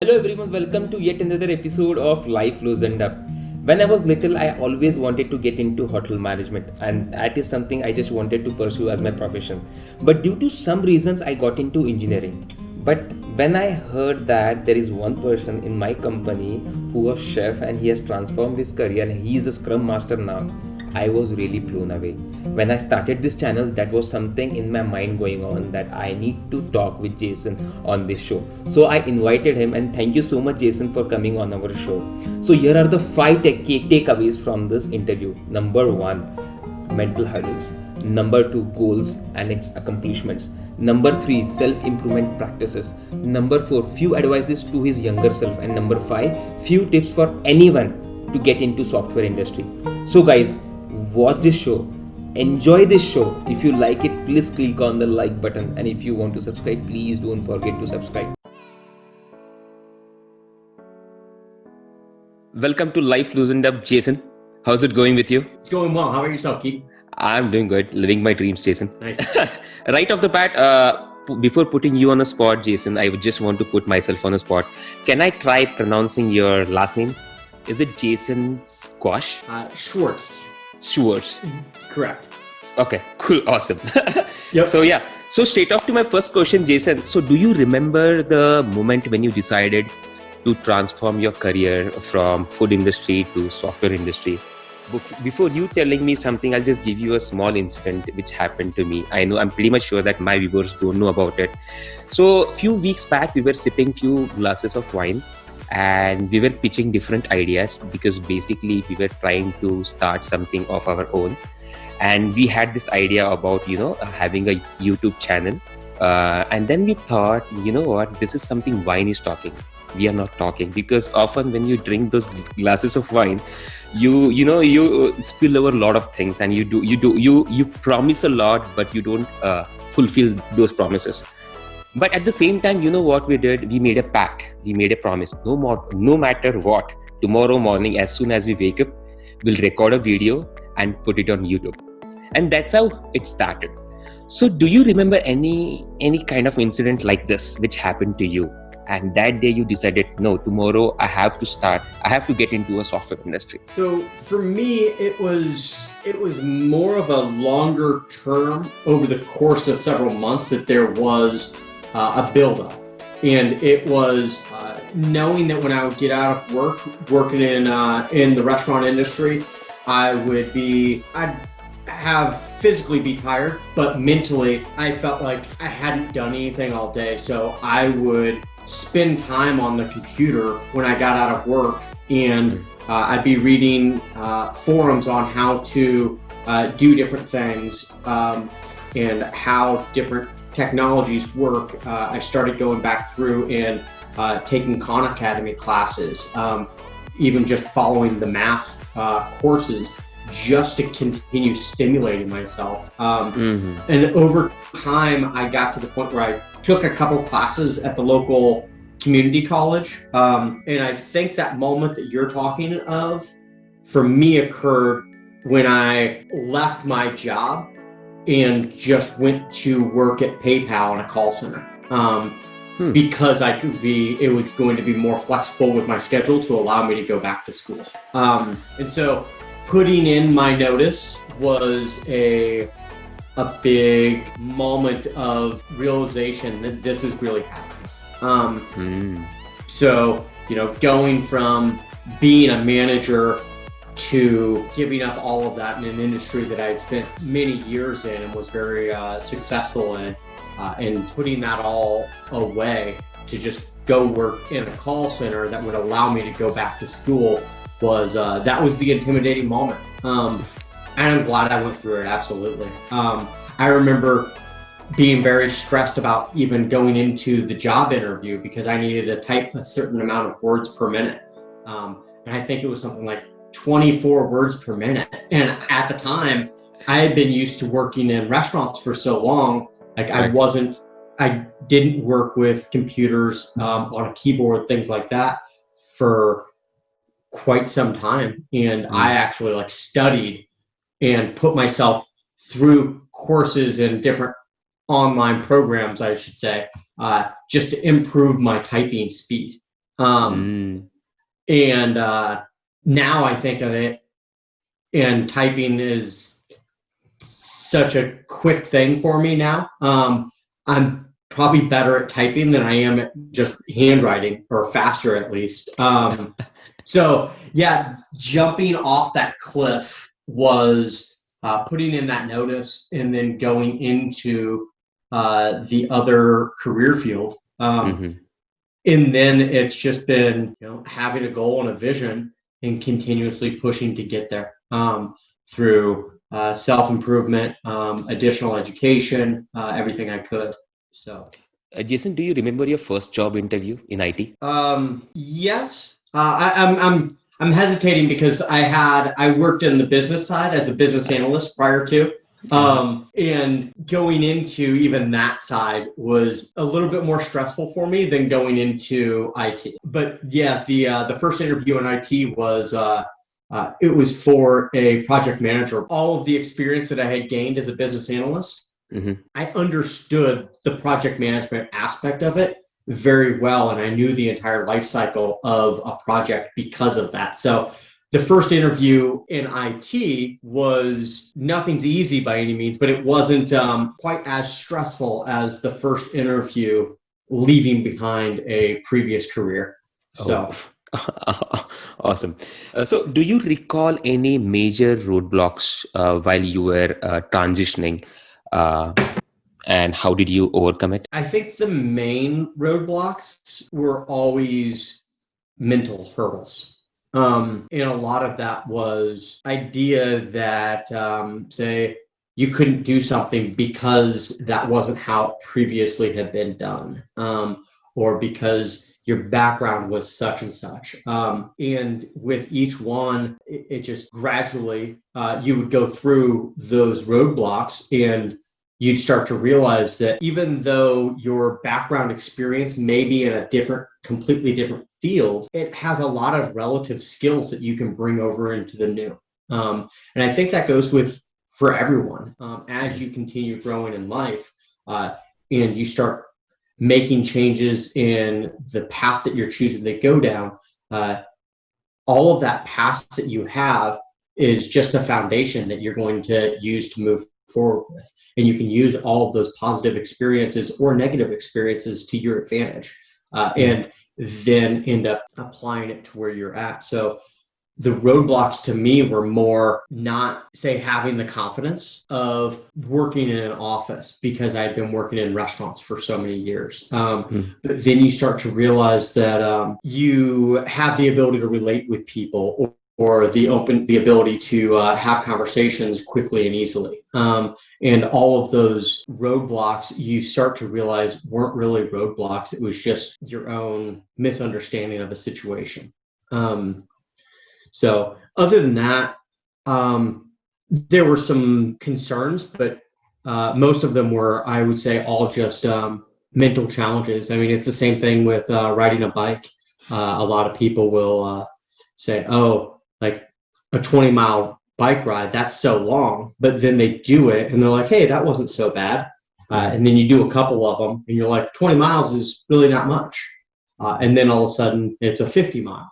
Hello everyone, welcome to yet another episode of Life Loosened Up. When I was little, I always wanted to get into hotel management, and that is something I just wanted to pursue as my profession. But due to some reasons, I got into engineering. But when I heard that there is one person in my company who was chef and he has transformed his career and he is a scrum master now, I was really blown away. When I started this channel, that was something in my mind going on that I need to talk with Jason on this show. So I invited him, and thank you so much, Jason, for coming on our show. So here are the five takeaways from this interview. Number one, mental hurdles. Number two, goals and its accomplishments. Number three, self-improvement practices. Number four, few advices to his younger self. And number five, few tips for anyone to get into software industry. So guys, watch this show, enjoy this show. If you like it, please click on the like button, and if you want to subscribe, please don't forget to subscribe. Welcome to Life Loosened Up, Jason. How's it going with you? It's going well. How about yourself, Keith? I'm doing good, living my dreams, Jason. Nice. Right off the bat, before putting you on a spot, Jason, I would just want to put myself on a spot. Can I try pronouncing your last name? Is it Jason Squash? Schwarz. Schwarz. Correct. Okay, cool, awesome. Yep. So straight off to my first question, Jason. So do you remember the moment when you decided to transform your career from food industry to software industry? Before you telling me something, I'll just give you a small incident which happened to me. I'm pretty much sure that my viewers don't know about it. So a few weeks back, we were sipping few glasses of wine and we were pitching different ideas because basically we were trying to start something of our own. And we had this idea about, having a YouTube channel. And then we thought, you know what, this is something wine is talking. We are not talking, because often when you drink those glasses of wine, you spill over a lot of things, and you promise a lot, but you don't fulfill those promises. But at the same time, you know what we did? We made a pact. We made a promise. No matter what, tomorrow morning, as soon as we wake up, we'll record a video and put it on YouTube. And that's how it started. So do you remember any kind of incident like this which happened to you? And that day you decided, no, tomorrow I have to get into a software industry. So for me, it was more of a longer term over the course of several months that there was a buildup. And it was knowing that when I would get out of work, working in the restaurant industry, I'd have physically be tired, but mentally I felt like I hadn't done anything all day. So I would spend time on the computer when I got out of work, and I'd be reading forums on how to do different things and how different technologies work. I started going back through and taking Khan Academy classes, even just following the math courses, just to continue stimulating myself. And over time, I got to the point where I took a couple classes at the local community college. And I think that moment that you're talking of, for me, occurred when I left my job and just went to work at PayPal in a call center. Because it was going to be more flexible with my schedule to allow me to go back to school. And so putting in my notice was a big moment of realization that this is really happening. So, going from being a manager to giving up all of that in an industry that I had spent many years in and was very successful in, and putting that all away to just go work in a call center that would allow me to go back to school was the intimidating moment. And I'm glad I went through it, absolutely. I remember being very stressed about even going into the job interview because I needed to type a certain amount of words per minute. And I think it was something like 24 words per minute. And at the time, I had been used to working in restaurants for so long, like I didn't work with computers on a keyboard, things like that, for quite some time. And I actually studied and put myself through courses and different online programs, I should say, just to improve my typing speed. Mm. And now I think of it, and typing is such a quick thing for me now. I'm probably better at typing than I am at just handwriting, or faster at least. So yeah, jumping off that cliff was putting in that notice and then going into the other career field. Mm-hmm. And then it's just been, having a goal and a vision and continuously pushing to get there through self-improvement, additional education, everything I could. So, Jason, do you remember your first job interview in IT? yes, I'm hesitating because I worked in the business side as a business analyst prior to. And going into even that side was a little bit more stressful for me than going into IT. But yeah, the first interview in IT was it was for a project manager. All of the experience that I had gained as a business analyst, I understood the project management aspect of it very well, and I knew the entire life cycle of a project because of that. So the first interview in IT was, nothing's easy by any means, but it wasn't quite as stressful as the first interview leaving behind a previous career. So. Awesome. So, do you recall any major roadblocks while you were transitioning, and how did you overcome it? I think the main roadblocks were always mental hurdles. And a lot of that was idea that, say, you couldn't do something because that wasn't how it previously had been done, or because your background was such and such. And with each one, it just gradually, you would go through those roadblocks, and you'd start to realize that even though your background experience may be in a completely different field, it has a lot of relative skills that you can bring over into the new. And I think that goes for everyone. As you continue growing in life, and you start making changes in the path that you're choosing to go down, all of that past that you have is just a foundation that you're going to use to move forward with. And you can use all of those positive experiences or negative experiences to your advantage, and then end up applying it to where you're at. So the roadblocks to me were more not, say, having the confidence of working in an office, because I had been working in restaurants for so many years. But then you start to realize that you have the ability to relate with people, or the ability to have conversations quickly and easily. And all of those roadblocks, you start to realize, weren't really roadblocks. It was just your own misunderstanding of a situation. So other than that, there were some concerns, but most of them were, I would say, all just mental challenges. I mean, it's the same thing with riding a bike. A lot of people will say, oh, like a 20-mile bike ride, that's so long. But then they do it and they're like, hey, that wasn't so bad. And then you do a couple of them and you're like, 20 miles is really not much. And then all of a sudden it's a 50-mile.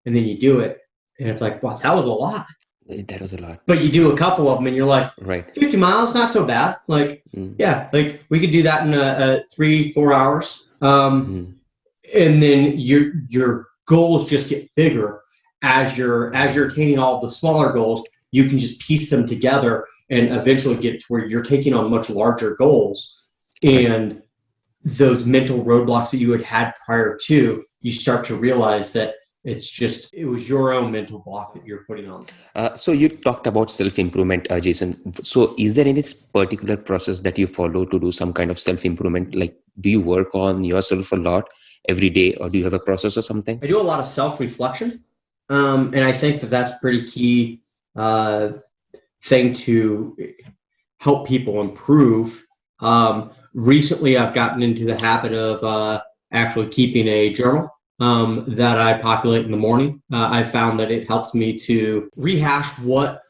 And then you do it and it's like, wow, that was a lot. That was a lot. But you do a couple of them and you're like, right, 50 miles, not so bad. Like, yeah, like we could do that in 3-4 hours. And then your goals just get bigger as you're attaining all the smaller goals. You can just piece them together and eventually get to where you're taking on much larger goals. And those mental roadblocks that you had prior to, you start to realize that it was your own mental block that you're putting on. So you talked about self-improvement, Jason. So is there any particular process that you follow to do some kind of self-improvement? Like, do you work on yourself a lot every day, or do you have a process or something? I do a lot of self-reflection. And I think that that's a pretty key thing to help people improve. Recently, I've gotten into the habit of actually keeping a journal that I populate in the morning. I found that it helps me to rehash what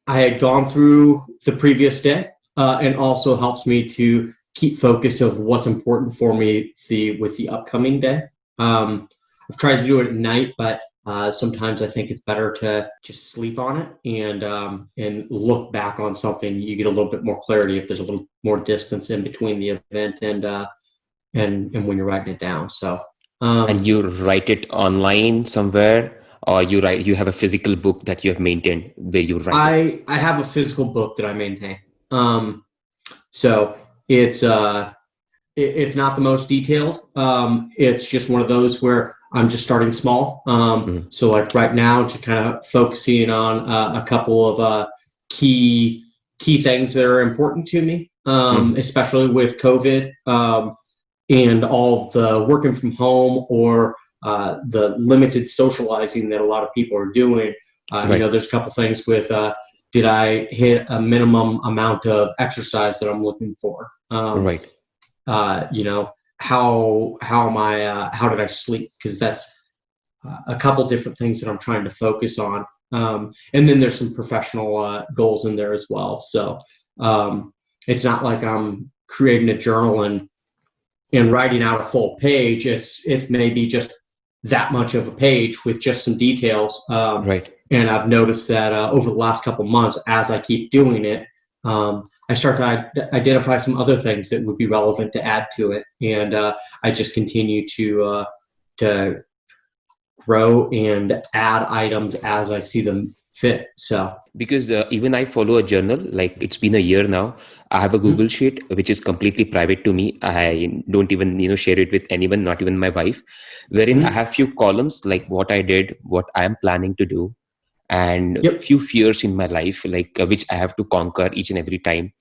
I had gone through the previous day, and also helps me to keep focus of what's important for me with the upcoming day. I've tried to do it at night, but sometimes I think it's better to just sleep on it and look back on something. You get a little bit more clarity if there's a little more distance in between the event and when you're writing it down. So, And you write it online somewhere, or you have a physical book that you have maintained where you write it? I have a physical book that I maintain. So it's not the most detailed. It's just one of those where I'm just starting small. So like right now, just kind of focusing on a couple of key things that are important to me, especially with COVID and all the working from home or the limited socializing that a lot of people are doing. Right. There's a couple things with did I hit a minimum amount of exercise that I'm looking for? Right. How did I sleep? Because that's a couple different things that I'm trying to focus on. And then there's some professional goals in there as well. So it's not like I'm creating a journal and writing out a full page. It's maybe just that much of a page with just some details. Right. And I've noticed that over the last couple months, as I keep doing it, I start to identify some other things that would be relevant to add to it, and I just continue to grow and add items as I see them fit. So because even I follow a journal, like it's been a year now. I have a Google sheet which is completely private to me. I don't even share it with anyone, not even my wife, wherein I have few columns like what I did, what I am planning to do, and few fears in my life, like which I have to conquer each and every time.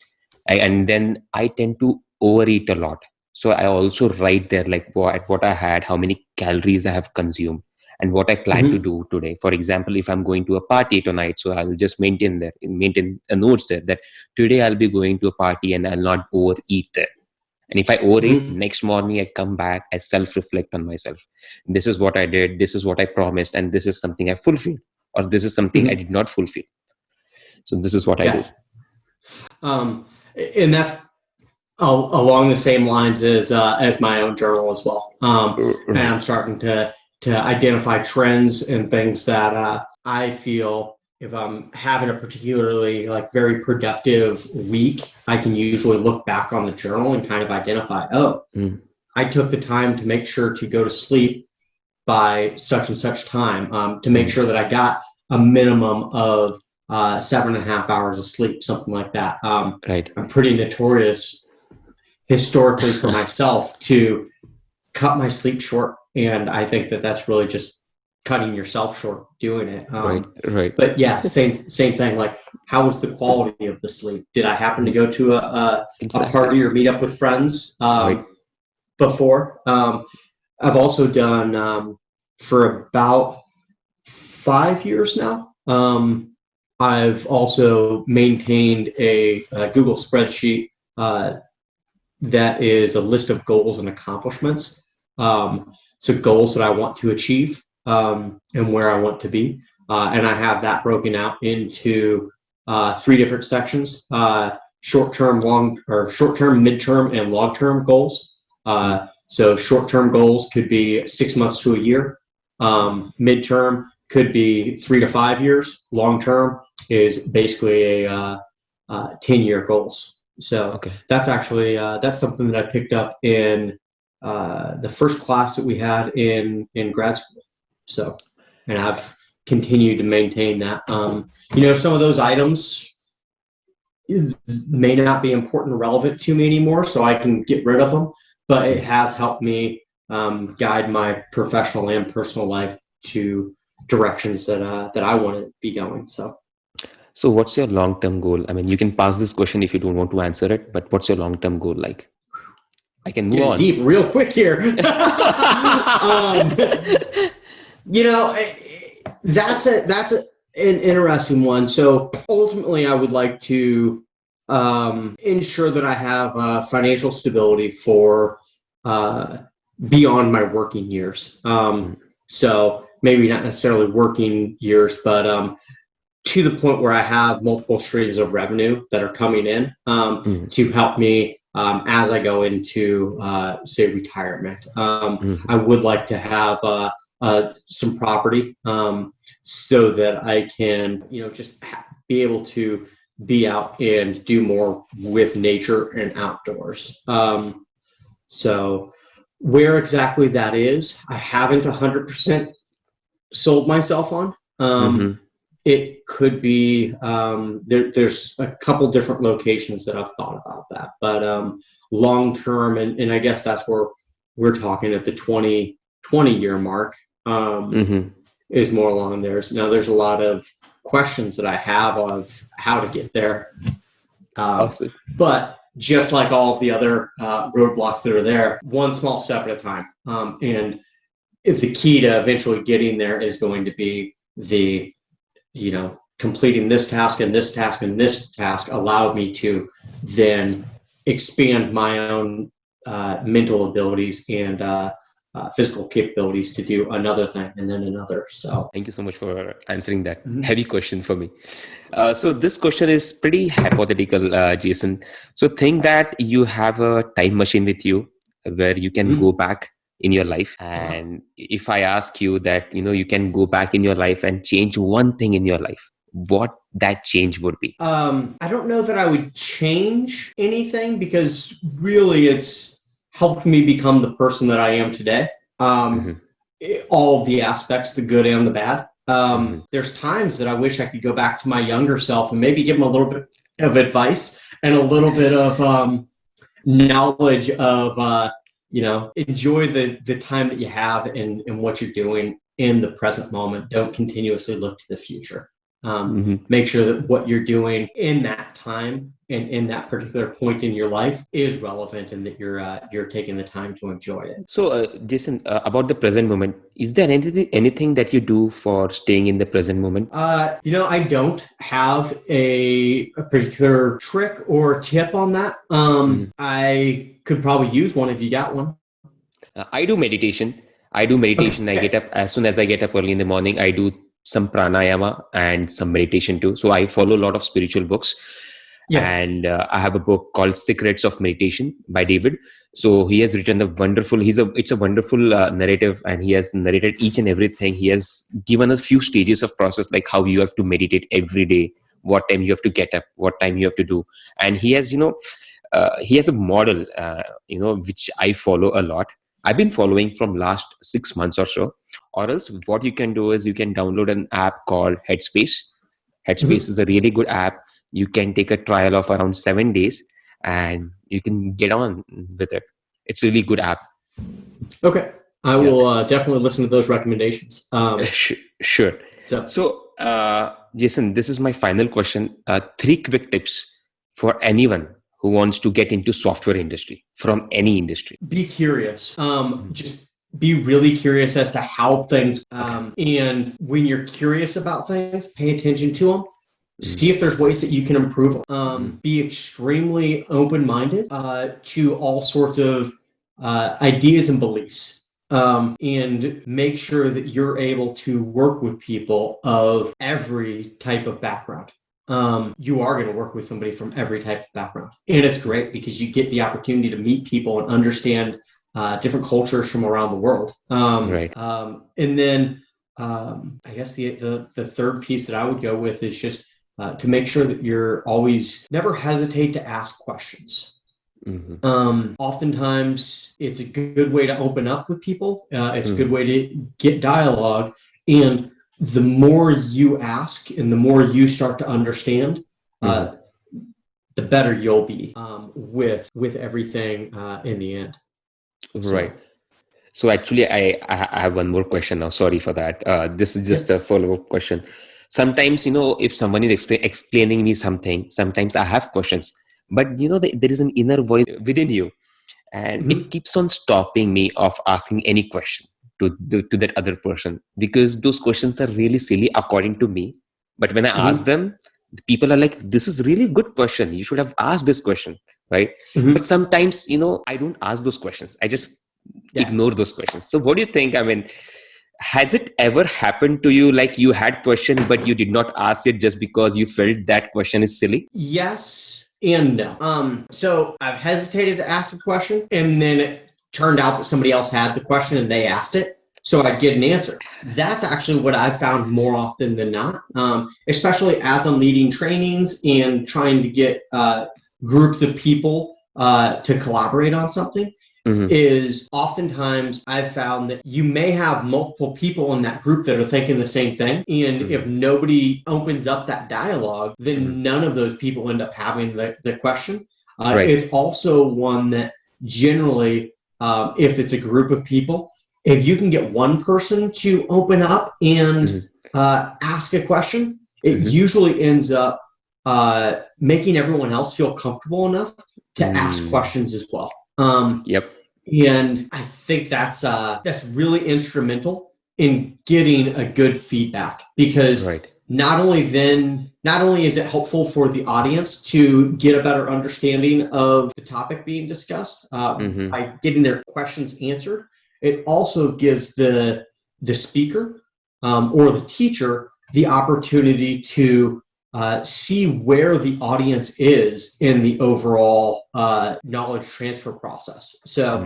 And then I tend to overeat a lot. So I also write there like what I had, how many calories I have consumed, and what I plan to do today. For example, if I'm going to a party tonight, so I'll just maintain a notes there that today I'll be going to a party and I'll not overeat there. And if I overeat, next morning I come back, I self-reflect on myself. This is what I did, this is what I promised, and this is something I fulfilled, or this is something I did not fulfill. So this is what I do. And that's along the same lines as my own journal as well. And I'm starting to identify trends and things that I feel if I'm having a particularly very productive week, I can usually look back on the journal and kind of identify, I took the time to make sure to go to sleep by such and such time, to make sure that I got a minimum of 7.5 hours of sleep, something like that. Right. I'm pretty notorious historically for myself to cut my sleep short. And I think that that's really just cutting yourself short doing it. Right. But yeah, same thing. Like, how was the quality of the sleep? Did I happen to go to a party or meet up with friends before? I've also done for about 5 years now. I've also maintained a Google spreadsheet that is a list of goals and accomplishments. So goals that I want to achieve and where I want to be. And I have that broken out into 3 different sections, short-term, midterm, and long-term goals. So short-term goals could be 6 months to a year. Midterm could be 3 to 5 years. Long-term is basically a 10-year goals. So that's actually that's something that I picked up in the first class that we had in grad school. So, and I've continued to maintain that. Some of those items may not be important or relevant to me anymore, so I can get rid of them. But it has helped me guide my professional and personal life to directions that I want to be going. So what's your long-term goal? I mean, you can pass this question if you don't want to answer it, but what's your long-term goal like? I can move on. Deep real quick here. That's an interesting one. So ultimately, I would like to ensure that I have financial stability for beyond my working years. So maybe not necessarily working years, but to the point where I have multiple streams of revenue that are coming in to help me as I go into, say, retirement. I would like to have some property, so that I can, just be able to be out and do more with nature and outdoors. So where exactly that is, I haven't 100% sold myself on. It could be, there's a couple different locations that I've thought about that, but long term, and I guess that's where we're talking at the 20-year mark, is more along there. Now there's a lot of questions that I have of how to get there. Awesome. But just like all of the other roadblocks that are there, one small step at a time. And the key to eventually getting there is going to be the, completing this task and this task and this task allowed me to then expand my own mental abilities and physical capabilities to do another thing and then another. So thank you so much for answering that heavy question for me. So this question is pretty hypothetical, Jason. So think that you have a time machine with you where you can go back in your life. And if I ask you that, you can go back in your life and change one thing in your life, what that change would be? I don't know that I would change anything because really it's helped me become the person that I am today. All of the aspects, the good and the bad. There's times that I wish I could go back to my younger self and maybe give him a little bit of advice and a little bit of knowledge of, enjoy the time that you have and what you're doing in the present moment. Don't continuously look to the future. Make sure that what you're doing in that time and in that particular point in your life is relevant and that you're taking the time to enjoy it. So, Jason, about the present moment, is there anything that you do for staying in the present moment? I don't have a particular trick or tip on that. I could probably use one if you got one. I do meditation. I get up as soon as I get up early in the morning. I do some pranayama and some meditation too. So I follow a lot of spiritual books. And I have a book called Secrets of Meditation by David. So he has written it's a wonderful narrative, and he has narrated each and everything. He has given a few stages of process, like how you have to meditate every day, what time you have to get up, what time you have to do. And he has, he has a model, which I follow a lot. I've been following from last 6 months or so. Or else what you can do is you can download an app called Headspace. Headspace is a really good app. You can take a trial of around 7 days and you can get on with it. It's a really good app. Okay. I will definitely listen to those recommendations. Sure. So, Jason, this is my final question. 3 quick tips for anyone who wants to get into software industry from any industry. Be curious. Just be really curious as to how things, and when you're curious about things, pay attention to them. See if there's ways that you can improve. Be extremely open-minded to all sorts of ideas and beliefs. And make sure that you're able to work with people of every type of background. You are going to work with somebody from every type of background. And it's great because you get the opportunity to meet people and understand different cultures from around the world. Right. And then I guess the third piece that I would go with is just to make sure that you're always never hesitate to ask questions. Oftentimes it's a good way to open up with people. It's a good way to get dialogue. And the more you ask and the more you start to understand, the better you'll be with everything in the end. Right. So actually, I have one more question now. Sorry for that. This is just a follow-up question. Sometimes, if someone is explaining me something, sometimes I have questions. But, there is an inner voice within you. And it keeps on stopping me of asking any question to that other person. Because those questions are really silly according to me. But when I ask them, people are like, this is really a good question. You should have asked this question. Right. But sometimes, I don't ask those questions. I just ignore those questions. So what do you think? I mean, has it ever happened to you like you had question, but you did not ask it just because you felt that question is silly? Yes and no. So I've hesitated to ask a question and then it turned out that somebody else had the question and they asked it. so I'd get an answer. That's actually what I've found more often than not, especially as I'm leading trainings and trying to get groups of people to collaborate on something. Is oftentimes I've found that you may have multiple people in that group that are thinking the same thing. And if nobody opens up that dialogue, then none of those people end up having the question. It's also one that generally, if it's a group of people, if you can get one person to open up and ask a question, it usually ends up making everyone else feel comfortable enough to ask questions as well. And I think that's really instrumental in getting a good feedback, because not only is it helpful for the audience to get a better understanding of the topic being discussed by getting their questions answered, it also gives the speaker or the teacher the opportunity to see where the audience is in the overall knowledge transfer process. So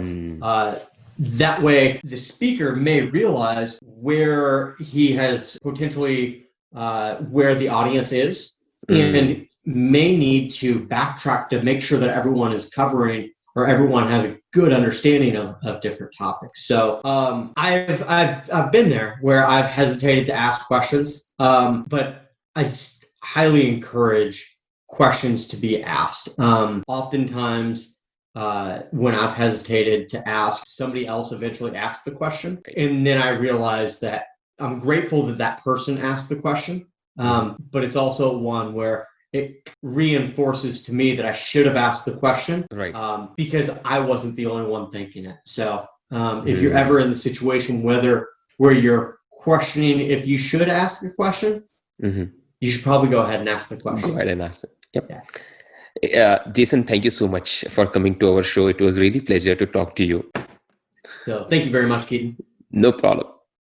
that way the speaker may realize where he has potentially where the audience is and may need to backtrack to make sure that everyone is covering or everyone has a good understanding of different topics. So I've been there where I've hesitated to ask questions, but I highly encourage questions to be asked. Oftentimes, when I've hesitated to ask, somebody else eventually asks the question, and then I realize that I'm grateful that that person asked the question, but it's also one where it reinforces to me that I should have asked the question, because I wasn't the only one thinking it. So if you're ever in the situation where you're questioning if you should ask a question, you should probably go ahead and ask the question. Go ahead and ask it. Yep. Jason, thank you so much for coming to our show. It was really a pleasure to talk to you. So thank you very much, Keaton. No problem.